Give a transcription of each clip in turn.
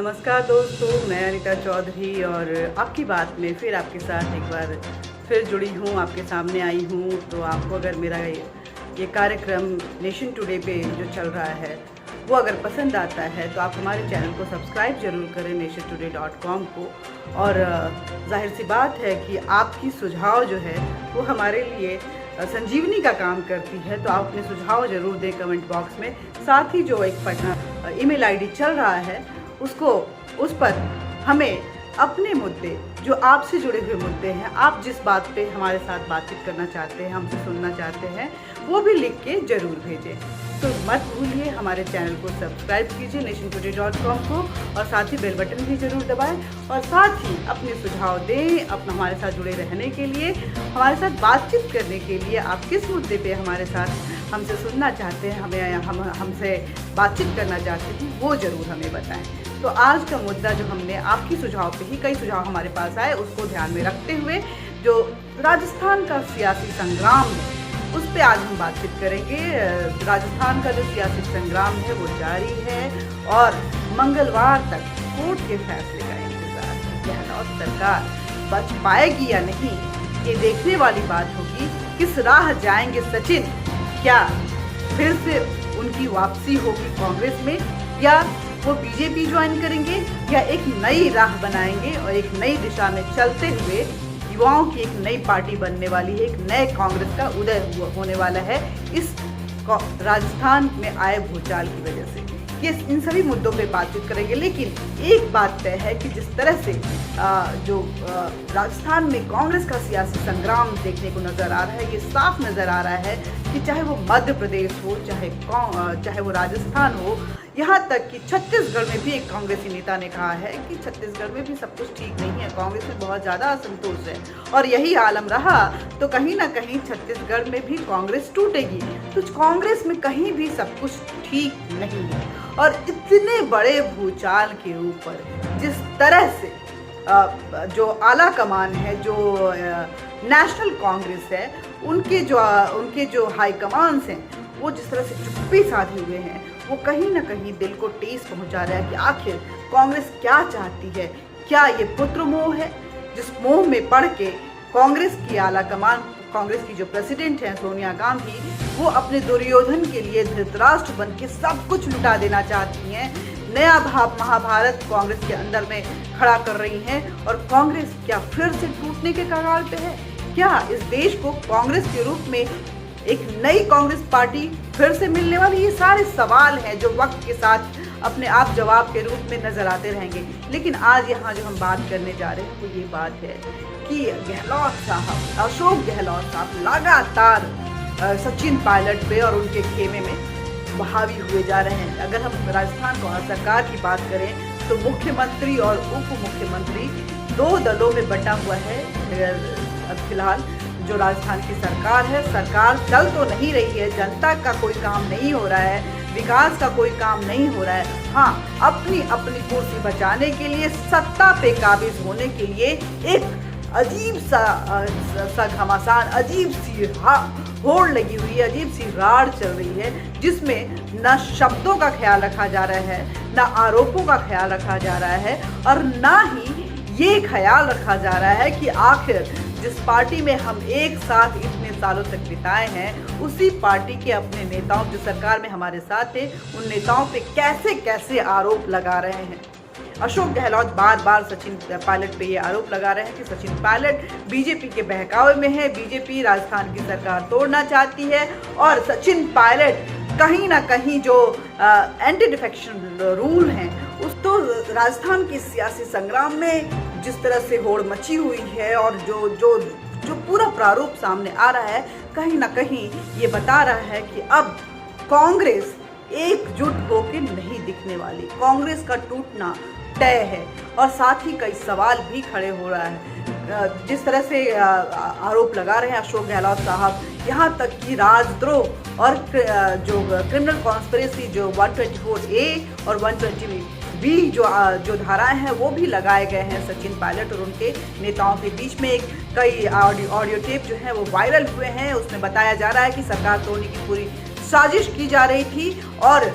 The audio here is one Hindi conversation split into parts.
नमस्कार दोस्तों, मैं अनीता चौधरी और आपकी बात में फिर आपके साथ एक बार फिर जुड़ी हूँ, आपके सामने आई हूँ। तो आपको अगर मेरा ये कार्यक्रम नेशन टुडे पे जो चल रहा है वो अगर पसंद आता है तो आप हमारे चैनल को सब्सक्राइब ज़रूर करें, nationtoday.com को। और जाहिर सी बात है कि आपकी सुझाव जो है वो हमारे लिए संजीवनी का काम करती है। तो आप अपने सुझाव ज़रूर दें कमेंट बॉक्स में। साथ ही जो एक पटना ईमेल आईडी चल रहा है उस पर हमें अपने मुद्दे, जो आपसे जुड़े हुए मुद्दे हैं, आप जिस बात पे हमारे साथ बातचीत करना चाहते हैं, हमसे सुनना चाहते हैं, वो भी लिख के ज़रूर भेजें। तो मत भूलिए हमारे चैनल को सब्सक्राइब कीजिए nationtoday.com को, और साथ ही बेल बटन भी ज़रूर दबाएं। और साथ ही अपने सुझाव दें अपना हमारे साथ जुड़े रहने के लिए, हमारे साथ बातचीत करने के लिए। आप किस मुद्दे पे हमारे साथ हमसे सुनना चाहते हैं, हमसे बातचीत करना चाहते हैं, वो ज़रूर हमें बताएं। तो आज का मुद्दा जो हमने आपकी सुझाव पे ही, कई सुझाव हमारे पास आए, उसको ध्यान में रखते हुए जो राजस्थान का सियासी संग्राम है उस पे आज हम बातचीत करेंगे। राजस्थान का जो सियासी संग्राम है वो जारी है और मंगलवार तक कोर्ट के फैसले का इंतजार है। गहलोत सरकार बच पाएगी या नहीं, ये देखने वाली बात होगी। किस राह जाएंगे सचिन? क्या फिर से उनकी वापसी होगी कांग्रेस में, या वो बीजेपी ज्वाइन करेंगे, या एक नई राह बनाएंगे और एक नई दिशा में चलते हुए युवाओं की एक नई पार्टी बनने वाली है, एक नए कांग्रेस का उदय होने वाला है इस राजस्थान में आए भूचाल की वजह से। ये इन सभी मुद्दों पे बातचीत करेंगे। लेकिन एक बात तय है कि जिस तरह से राजस्थान में कांग्रेस का सियासी संग्राम देखने को नजर आ रहा है, ये साफ नजर आ रहा है कि चाहे वो मध्य प्रदेश हो, चाहे वो राजस्थान हो, यहाँ तक कि छत्तीसगढ़ में भी एक कांग्रेसी नेता ने कहा है कि छत्तीसगढ़ में भी सब कुछ ठीक नहीं है, कांग्रेस में बहुत ज़्यादा असंतोष है। और यही आलम रहा तो कहीं ना कहीं छत्तीसगढ़ में भी कांग्रेस टूटेगी। तो कांग्रेस में कहीं भी सब कुछ ठीक नहीं है। और इतने बड़े भूचाल के ऊपर जिस तरह से जो आला कमान है, जो नेशनल कांग्रेस है, उनके जो हाई कमांड्स हैं, वो जिस तरह से चुप्पी साधे हुए हैं, वो कहीं ना कहीं दिल को ठेस पहुंचा रहा है कि आखिर कांग्रेस क्या चाहती है। क्या ये पुत्र मोह है, जिस मोह में पड़ के कांग्रेस की आला कमान, कांग्रेस की जो प्रेसिडेंट हैं सोनिया गांधी, वो अपने दुर्योधन के लिए धृतराष्ट्र बन के सब कुछ लुटा देना चाहती हैं। नया महाभारत कांग्रेस के अंदर में खड़ा कर रही हैं। और कांग्रेस क्या फिर से टूटने के कगार पे है? क्या इस देश को कांग्रेस के रूप में एक नई कांग्रेस पार्टी फिर से मिलने वाली? ये सारे सवाल हैं जो वक्त के साथ अपने आप जवाब के रूप में नजर आते रहेंगे। लेकिन आज यहाँ जो हम बात करने जा रहे हैं वो ये बात है कि गहलोत साहब, अशोक गहलोत साहब लगातार सचिन पायलट पे और उनके खेमे में हावी हुए जा रहे हैं। अगर हम राजस्थान सरकार की बात करें तो मुख्यमंत्री और उप मुख्यमंत्री दो दलों में बटा हुआ है। फिलहाल जो राजस्थान की सरकार है, सरकार चल तो नहीं रही है, जनता का कोई काम नहीं हो रहा है, विकास का कोई काम नहीं हो रहा है। हाँ, अपनी कुर्सी बचाने के लिए, सत्ता पे काबिज होने के लिए एक अजीब सा घमासान, अजीब सी होड़ लगी हुई है, अजीब सी राड़ चल रही है, जिसमें न शब्दों का ख्याल रखा जा रहा है, न आरोपों का ख्याल रखा जा रहा है, और ना ही ये ख्याल रखा जा रहा है कि आखिर जिस पार्टी में हम एक साथ इतने सालों तक बिताए हैं, उसी पार्टी के अपने नेताओं, जो सरकार में हमारे साथ थे, उन नेताओं पे कैसे कैसे आरोप लगा रहे हैं। अशोक गहलोत बार बार सचिन पायलट पे ये आरोप लगा रहे हैं कि सचिन पायलट बीजेपी के बहकावे में है, बीजेपी राजस्थान की सरकार तोड़ना चाहती है, और सचिन पायलट कहीं ना कहीं जो एंटी डिफेक्शन रूल हैं, उस तो राजस्थान के सियासी संग्राम में जिस तरह से होड़ मची हुई है और जो पूरा प्रारूप सामने आ रहा है, कहीं ना कहीं ये बता रहा है कि अब कांग्रेस एकजुट होकर नहीं दिखने वाली, कांग्रेस का टूटना तय है। और साथ ही कई सवाल भी खड़े हो रहा है, जिस तरह से आरोप लगा रहे हैं अशोक गहलोत साहब, यहाँ तक कि राजद्रोह और जो क्रिमिनल कॉन्स्पिरेसी जो 124A और 120B जो धाराएं हैं वो भी लगाए गए हैं सचिन पायलट और उनके नेताओं के बीच में। कई ऑडियो टेप जो है वो वायरल हुए हैं, उसमें बताया जा रहा है कि सरकार तोड़ने की पूरी साजिश की जा रही थी और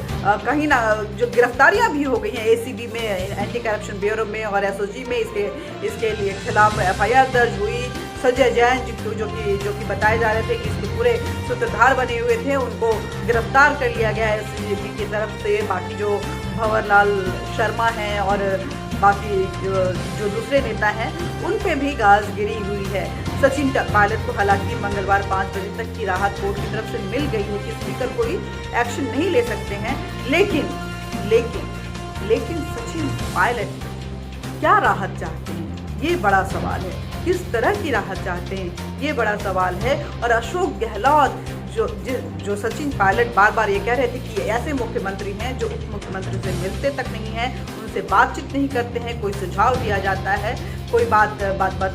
कहीं ना जो गिरफ्तारियां भी हो गई हैं एसीबी में, एंटी करप्शन ब्यूरो में और एसओजी में, इसके लिए खिलाफ एफआईआर दर्ज हुई। संजय जैन जो कि बताए जा रहे थे कि इसके पूरे सूत्रधार बने हुए थे, उनको गिरफ्तार कर लिया गया है एसीबी की तरफ से। बाकी जो भंवरलाल शर्मा हैं और बाकी जो दूसरे नेता हैं उन पे भी गाज गिरी हुई है। सचिन पायलट को हालांकि मंगलवार 5 बजे तक की राहत कोर्ट की तरफ से मिल गई है कि स्पीकर कोई एक्शन नहीं ले सकते हैं, लेकिन सचिन पायलट क्या राहत चाहते हैं, ये बड़ा सवाल है। किस तरह की राहत चाहते हैं, ये बड़ा सवाल है। और अशोक गहलोत जो सचिन पायलट बार बार ये कह रहे थे कि ऐसे मुख्यमंत्री हैं जो उप मुख्यमंत्री से मिलते तक नहीं हैं, उनसे बातचीत नहीं करते हैं, कोई सुझाव दिया जाता है, कोई बात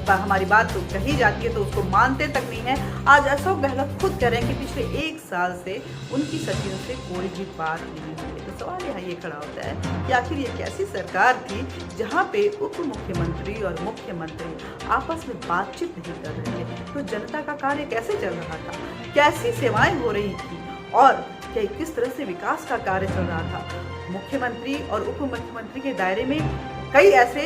हमारी बात तो कही जाती है तो उसको मानते तक नहीं है। आज अशोक गहलोत खुद कह रहे हैं कि पिछले 1 साल से उनकी सचिन से कोई भी बात नहीं हुई। तो सवाल यहाँ ये खड़ा होता है कि आखिर ये कैसी सरकार थी जहाँ पे उप मुख्यमंत्री और मुख्यमंत्री आपस में बातचीत नहीं कर रहे थे, तो जनता का कार्य कैसे चल रहा था, कैसी सेवाएं हो रही थी और किस तरह से विकास का कार्य चल रहा था। मुख्यमंत्री और उप मुख्यमंत्री के दायरे में कई ऐसे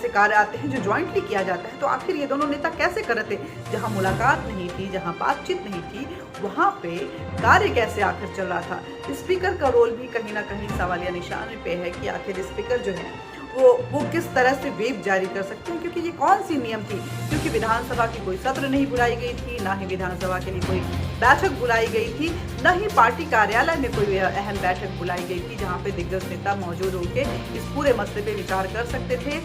कार्य आते हैं जो ज्वाइंटली किया जाता है, तो आखिर ये दोनों नेता कैसे कर रहे थे। जहां मुलाकात नहीं थी, जहां बातचीत नहीं थी, वहां पे कार्य कैसे आखिर चल रहा था। स्पीकर का रोल भी कहीं ना कहीं सवालिया निशान पे है कि आखिर स्पीकर जो है वो किस तरह से व्हिप जारी कर सकते हैं, क्योंकि ये कौन सी नियम थी, क्योंकि विधानसभा की कोई सत्र नहीं बुलाई गई थी, ना ही विधानसभा के लिए कोई बैठक बुलाई गई थी, न ही पार्टी कार्यालय में कोई अहम बैठक बुलाई गई थी जहां पे दिग्गज नेता मौजूद होकर इस पूरे मसले पे विचार कर सकते थे।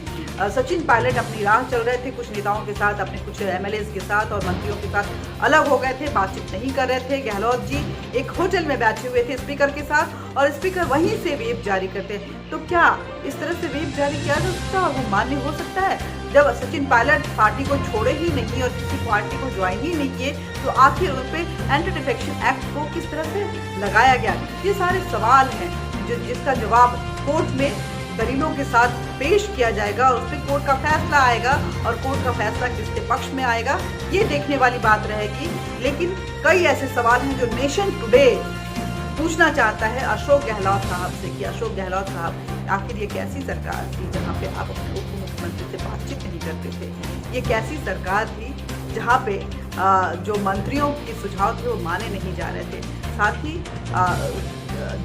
सचिन पायलट अपनी राह चल रहे थे, कुछ नेताओं के साथ, अपने कुछ एमएलएज के साथ और मंत्रियों के साथ अलग हो गए थे, बातचीत नहीं कर रहे थे। गहलोत जी एक होटल में बैठे हुए थे स्पीकर के साथ और स्पीकर वहीं से व्हिप जारी करते। तो क्या इस तरह से व्हिप जारी किया जा सकता है और वो मान्य हो सकता है? जब सचिन पायलट पार्टी को छोड़े ही नहीं और किसी पार्टी को ज्वाइन ही नहीं किए, तो आखिर उन पे एंटी डिफेक्शन एक्ट को किस तरह से लगाया गया? ये सारे सवाल हैं जिसका जवाब कोर्ट में दलीलों के साथ पेश किया जाएगा और उस पर कोर्ट का फैसला आएगा और कोर्ट का फैसला किसके पक्ष में आएगा, ये देखने वाली बात रहेगी। लेकिन कई ऐसे सवाल हैं जो नेशन टुडे पूछना चाहता है अशोक गहलोत साहब से कि अशोक गहलोत साहब आखिर ये कैसी सरकार थी जहाँ पे आप अपने उप मुख्यमंत्री से बातचीत नहीं करते थे? ये कैसी सरकार थी जहाँ पे जो मंत्रियों के सुझाव थे वो माने नहीं जा रहे थे? साथ ही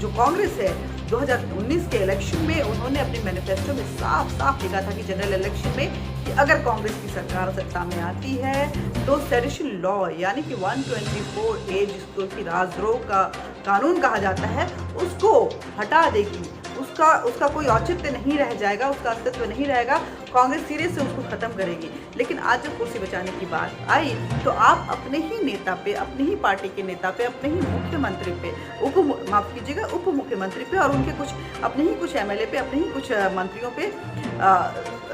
जो कांग्रेस है 2019 के इलेक्शन में उन्होंने अपने मैनिफेस्टो में साफ साफ लिखा था कि जनरल इलेक्शन में कि अगर कांग्रेस की सरकार सत्ता में आती है तो सेडिशन लॉ यानी कि 124A जिसको कि राजद्रोह का कानून कहा जाता है उसको हटा देगी, उसका कोई औचित्य नहीं रह जाएगा, उसका अस्तित्व नहीं रहेगा, कांग्रेस सिरे से उसको खत्म करेगी। लेकिन आज जब कुर्सी बचाने की बात आई तो आप अपने ही नेता पे, अपनी ही पार्टी के नेता पे, अपने ही मुख्यमंत्री पे, उप मुख्यमंत्री पे और उनके अपने ही कुछ एमएलए पे, अपने ही कुछ मंत्रियों पे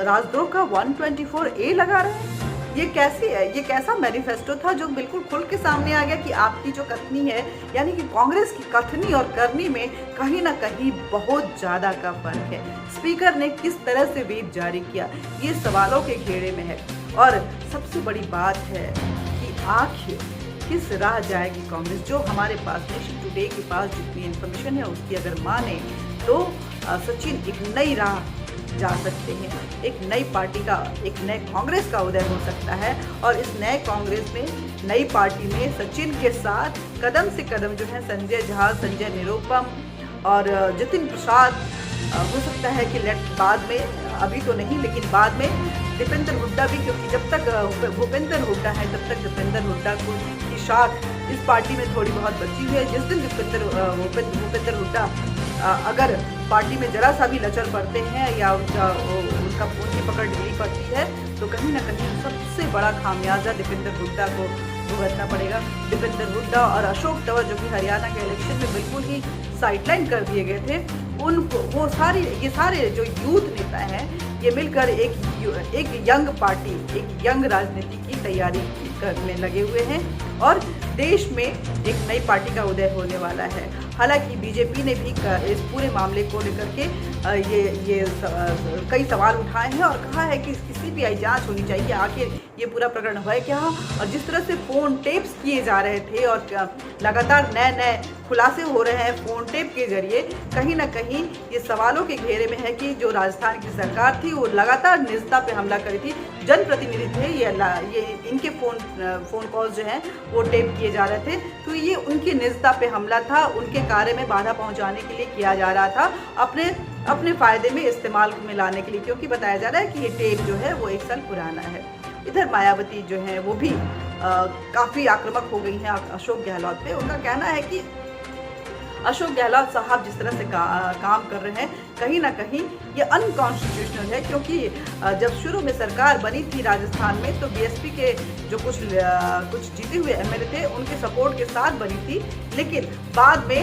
राजद्रोह का 124A लगा रहे हैं। ये कैसी है? ये कैसा मैनिफेस्टो था जो बिल्कुल खुल के सामने आ गया कि आपकी जो कथनी है यानी कि कांग्रेस की कथनी और करनी में कहीं ना कहीं बहुत ज़्यादा का फर्क है। स्पीकर ने किस तरह से व्हिप जारी किया, ये सवालों के घेरे में है। और सबसे बड़ी बात है कि आखिर किस राह जाएगी कांग्रेस? जो हमारे पास नेशन टुडे के पास जितनी इन्फॉर्मेशन है उसकी अगर माने तो सचिन एक नई राह जा सकते हैं, एक नई पार्टी का, एक नए कांग्रेस का उदय हो सकता है। और इस नए कांग्रेस में, नई पार्टी में सचिन के साथ कदम से कदम जो है संजय झा, संजय निरुपम और जतिन प्रसाद हो सकता है कि बाद में, अभी तो नहीं लेकिन बाद में दीपेंद्र हुड्डा भी, क्योंकि जब तक भूपेंद्र हुड्डा है तब तक दीपेंद्र हुड्डा की शाख इस पार्टी में थोड़ी बहुत बची हुई है। जिस दिन भूपेंद्र हुड्डा अगर पार्टी में जरा सा भी लचर पड़ते हैं या उनकी पकड़ ढीली पड़ती है तो कहीं ना कहीं सबसे बड़ा खामियाजा दीपेंद्र हुड्डा को भुगतना पड़ेगा। दीपेंद्र हुड्डा और अशोक तंवर जो कि हरियाणा के इलेक्शन में बिल्कुल ही साइडलाइन कर दिए गए थे, उनको ये सारे जो यूथ नेता हैं ये मिलकर एक यंग पार्टी, एक यंग राजनीति की तैयारी में लगे हुए हैं और देश में एक नई पार्टी का उदय होने वाला है। हालांकि बीजेपी ने भी इस पूरे मामले को लेकर के कई सवाल उठाए हैं और कहा है कि इसकी सीबीआई जांच होनी चाहिए, आखिर ये पूरा प्रकरण है क्या। और जिस तरह से फ़ोन टेप्स किए जा रहे थे और लगातार नए खुलासे हो रहे हैं फ़ोन टेप के जरिए, कहीं ना कहीं ये सवालों के घेरे में है कि जो राजस्थान की सरकार थी वो लगातार निजता पे हमला करी थी। जनप्रतिनिधि थे ये इनके फ़ोन कॉल्स जो हैं वो टेप किए जा रहे थे, तो ये उनकी निजता पे हमला था, उनके कार्य में बाधा पहुंचाने के लिए किया जा रहा था, अपने फ़ायदे में इस्तेमाल में लाने के लिए, क्योंकि बताया जा रहा है कि ये टेप जो है वो 1 साल पुराना है। इधर मायावती जो है वो भी काफ़ी आक्रामक हो गई हैं अशोक गहलोत पे। उनका कहना है कि अशोक गहलोत साहब जिस तरह से काम कर रहे हैं कहीं ना कहीं ये अनकॉन्स्टिट्यूशनल है, क्योंकि जब शुरू में सरकार बनी थी राजस्थान में तो बीएसपी के जो कुछ जीते हुए एमएलए थे उनके सपोर्ट के साथ बनी थी, लेकिन बाद में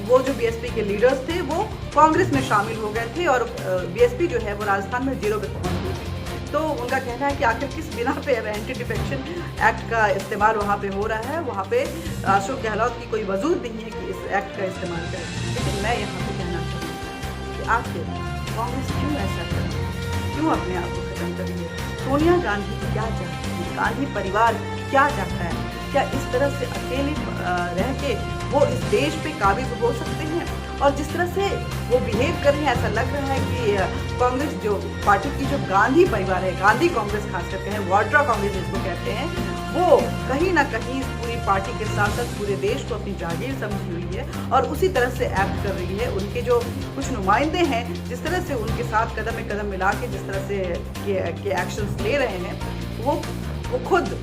वो जो बीएसपी के लीडर्स थे वो कांग्रेस में शामिल हो गए थे और बीएसपी जो है वो राजस्थान में 0 पे पहुंच गई थी। तो उनका कहना है कि आखिर किस बिना पे एंटी डिफेक्शन एक्ट का इस्तेमाल वहाँ पे हो रहा है, वहाँ पे अशोक गहलोत की कोई वजूद नहीं है कि इस एक्ट का इस्तेमाल करें। लेकिन मैं यहाँ पे कहना चाहूँगी कि आखिर कांग्रेस क्यों ऐसा कर रही है, क्यों अपने आप को खत्म कर रही है। सोनिया गांधी क्या चाहती है, गांधी परिवार क्या चाहता है, क्या इस तरह से अकेले रह के वो इस देश पे काबिज हो सकते हैं। और जिस तरह से वो बिहेव कर रहे हैं ऐसा लग रहा है कि कांग्रेस जो पार्टी की जो गांधी परिवार है, गांधी कांग्रेस खास करके हैं, वाड्रा कांग्रेस जिसको कहते हैं, वो कहीं ना कहीं इस पूरी पार्टी के साथ साथ पूरे देश को अपनी जागीर समझी हुई है और उसी तरह से एक्ट कर रही है। उनके जो कुछ नुमाइंदे हैं जिस तरह से उनके साथ कदम में कदम मिला के जिस तरह से के एक्शंस ले रहे हैं, वो खुद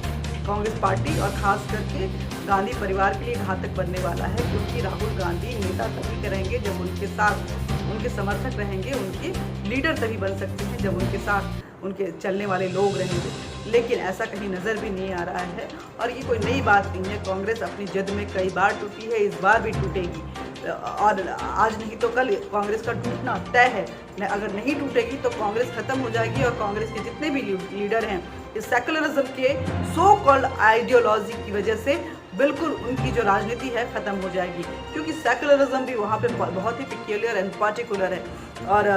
कांग्रेस पार्टी और खास करके गांधी परिवार के लिए घातक बनने वाला है, क्योंकि राहुल गांधी नेता तभी करेंगे जब उनके साथ उनके समर्थक रहेंगे, उनके लीडर तभी बन सकते हैं जब उनके साथ उनके चलने वाले लोग रहेंगे। लेकिन ऐसा कहीं नज़र भी नहीं आ रहा है और ये कोई नई बात नहीं है। कांग्रेस अपनी जद में कई बार टूटी है, इस बार भी टूटेगी और आज नहीं तो कल कांग्रेस का टूटना तय है। अगर नहीं टूटेगी तो कांग्रेस खत्म हो जाएगी और कांग्रेस के जितने भी लीडर हैं इस सेकुलरिज्म के सो कॉल्ड आइडियोलॉजी की वजह से बिल्कुल उनकी जो राजनीति है ख़त्म हो जाएगी, क्योंकि सेकुलरिज्म भी वहाँ पे बहुत ही पिक्यूलियर एंड पार्टिकुलर है और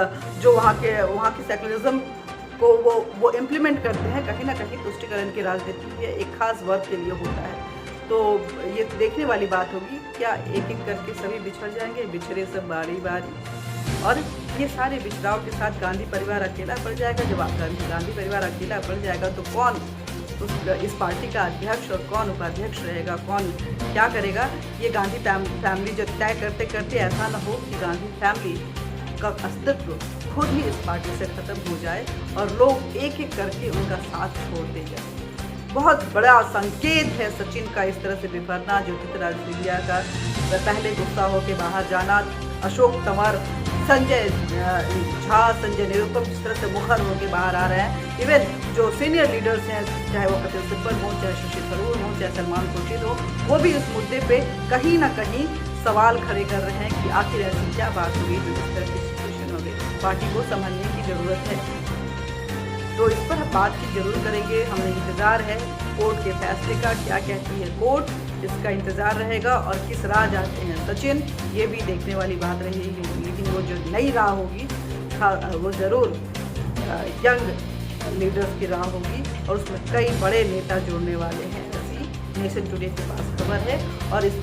जो वहाँ की सेकुलरिज्म को वो इम्प्लीमेंट करते हैं कहीं ना कहीं तुष्टिकरण की राजनीति है, एक खास वर्ग के लिए होता है। तो ये देखने वाली बात होगी, क्या एक एक करके सभी बिछड़ जाएंगे, बिछड़े सब बारी बारी। और ये सारे बिछड़ाव के साथ गांधी परिवार अकेला पड़ जाएगा। जब गांधी परिवार अकेला पड़ जाएगा तो कौन इस पार्टी का अध्यक्ष और कौन उपाध्यक्ष रहेगा, कौन क्या करेगा, ये गांधी फैमिली जो तय करते करते ऐसा ना हो कि गांधी फैमिली का अस्तित्व खुद ही इस पार्टी से ख़त्म हो जाए और लोग एक एक करके उनका साथ छोड़ दे जाए। बहुत बड़ा संकेत है सचिन का इस तरह से बिफरना, ज्योतिराज सिंधिया का पहले गुस्सा होकर बाहर जाना, अशोक तंवर, संजय झा, संजय निरुपम जिस तरह से मुखर होकर बाहर आ रहे हैं। इवन जो सीनियर लीडर्स हैं, चाहे वो कपिल सिब्बल हो, चाहे शशि थरूर हो, चाहे सलमान खुर्शीद हो, वो भी इस मुद्दे पे कहीं ना कहीं सवाल खड़े कर रहे हैं कि आखिर ऐसी क्या बात हुई जो इस तरह की सिचुएशन हो गई। पार्टी को संभलने की ज़रूरत है, तो इस पर हम बातचीत जरूर करेंगे। हमें इंतज़ार है कोर्ट के फैसले का, क्या कहती है कोर्ट, इसका इंतज़ार रहेगा और किस राह जाते हैं सचिन, ये भी देखने वाली बात रहेगी। लेकिन वो जो नई राह होगी वो ज़रूर यंग लीडर्स की राह होगी और उसमें कई बड़े नेता जुड़ने वाले हैं, ऐसी नेशन टुडे के पास खबर है। और इस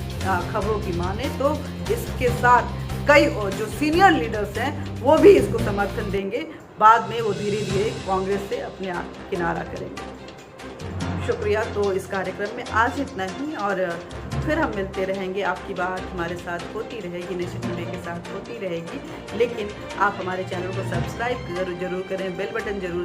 खबरों की माने तो इसके साथ कई जो सीनियर लीडर्स हैं वो भी इसको समर्थन देंगे, बाद में वो धीरे धीरे कांग्रेस से अपने आप किनारा करेंगे। शुक्रिया। तो इस कार्यक्रम में आज इतना ही और फिर हम मिलते रहेंगे। आपकी बात हमारे साथ होती रहेगी, नेशन टुडे के साथ होती रहेगी, लेकिन आप हमारे चैनल को सब्सक्राइब जरूर करें, बेल बटन जरूर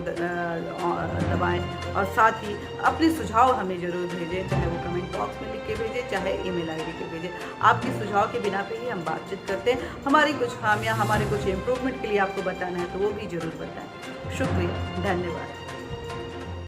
दबाएं और साथ ही अपने सुझाव हमें ज़रूर भेजें, चाहे वो कमेंट बॉक्स में लिख के भेजें, चाहे email ID पे भेजें। आपके सुझाव के बिना पे ही हम बातचीत करते हैं। हमारी कुछ खामियां, हमारे कुछ इम्प्रूवमेंट के लिए आपको बताना है तो वो भी ज़रूर बताएं। शुक्रिया, धन्यवाद।